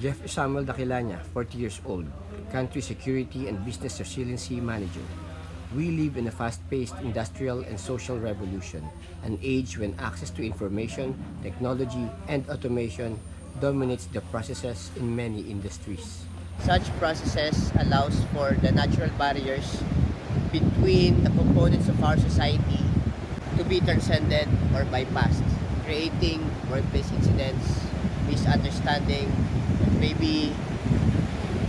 Jeff Samuel Daquilanea, 40 years old, Country Security and Business Resiliency Manager. We live in a fast-paced industrial and social revolution, an age when access to information, technology, and automation dominates the processes in many industries. Such processes allows for the natural barriers between the components of our society to be transcended or bypassed, creating workplace incidents, misunderstanding, maybe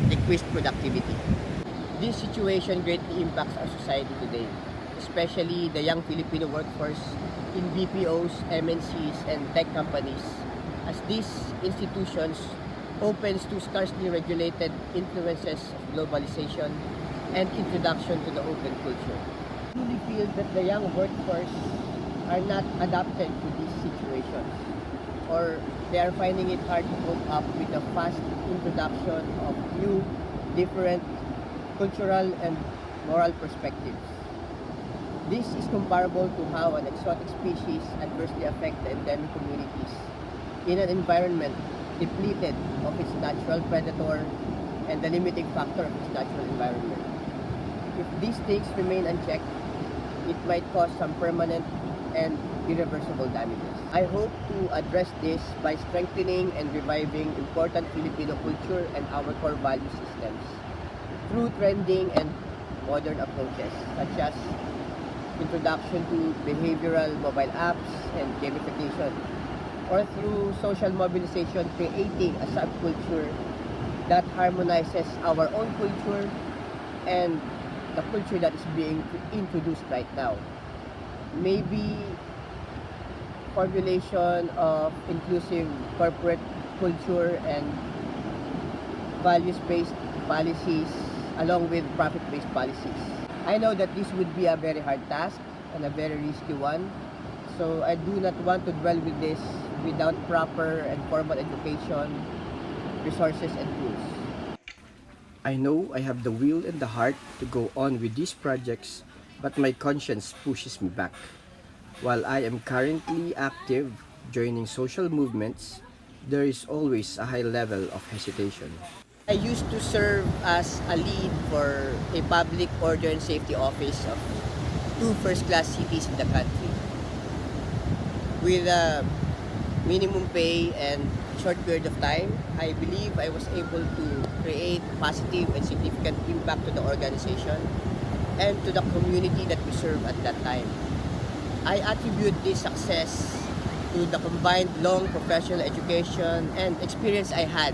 decreased productivity. This situation greatly impacts our society today, especially the young Filipino workforce in BPOs, MNCs, and tech companies, as these institutions opens to scarcely regulated influences of globalization and introduction to the open culture. I truly feel that the young workforce are not adapted to these situations, or they are finding it hard to cope up with the fast introduction of new, different cultural and moral perspectives. This is comparable to how an exotic species adversely affects the endemic communities in an environment depleted of its natural predator and the limiting factor of its natural environment. If these things remain unchecked, it might cause some permanent and irreversible damages. I hope to address this by strengthening and reviving important Filipino culture and our core value systems through trending and modern approaches such as introduction to behavioral mobile apps and gamification, or through social mobilization creating a subculture that harmonizes our own culture and the culture that is being introduced right now. Maybe formulation of inclusive corporate culture and values-based policies along with profit-based policies. I know that this would be a very hard task and a very risky one, so I do not want to dwell with this without proper and formal education, resources, and tools. I know I have the will and the heart to go on with these projects, but my conscience pushes me back. While I am currently active joining social movements, there is always a high level of hesitation. I used to serve as a lead for a public order and safety office of two first-class cities in the country. With a minimum pay and short period of time, I believe I was able to create positive and significant impact to the organization and to the community that we serve at that time. I attribute this success to the combined long professional education and experience I had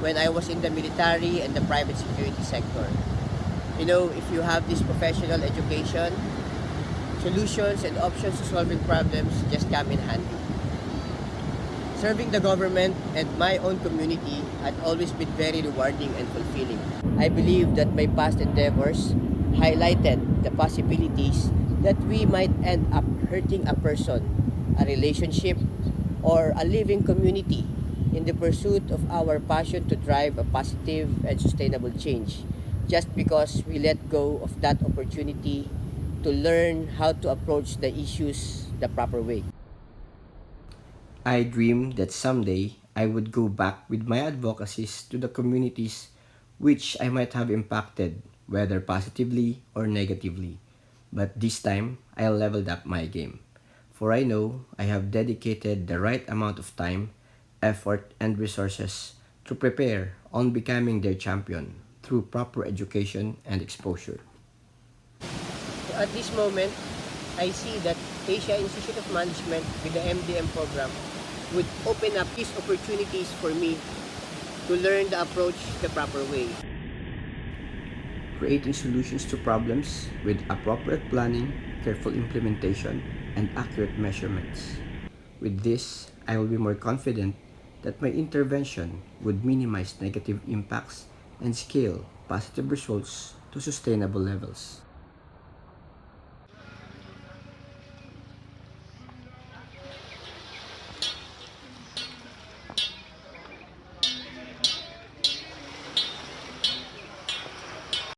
when I was in the military and the private security sector. You know, if you have this professional education, solutions and options to solving problems just come in handy. Serving the government and my own community had always been very rewarding and fulfilling. I believe that my past endeavors highlighted the possibilities that we might end up hurting a person, a relationship, or a living community in the pursuit of our passion to drive a positive and sustainable change, just because we let go of that opportunity to learn how to approach the issues the proper way. I dream that someday I would go back with my advocacies to the communities which I might have impacted, whether positively or negatively. But this time, I leveled up my game. For I know I have dedicated the right amount of time, effort, and resources to prepare on becoming their champion through proper education and exposure. So at this moment, I see that Asia Institute of Management with the MDM program would open up these opportunities for me to learn the approach the proper way. Creating solutions to problems with appropriate planning, careful implementation, and accurate measurements. With this, I will be more confident that my intervention would minimize negative impacts and scale positive results to sustainable levels.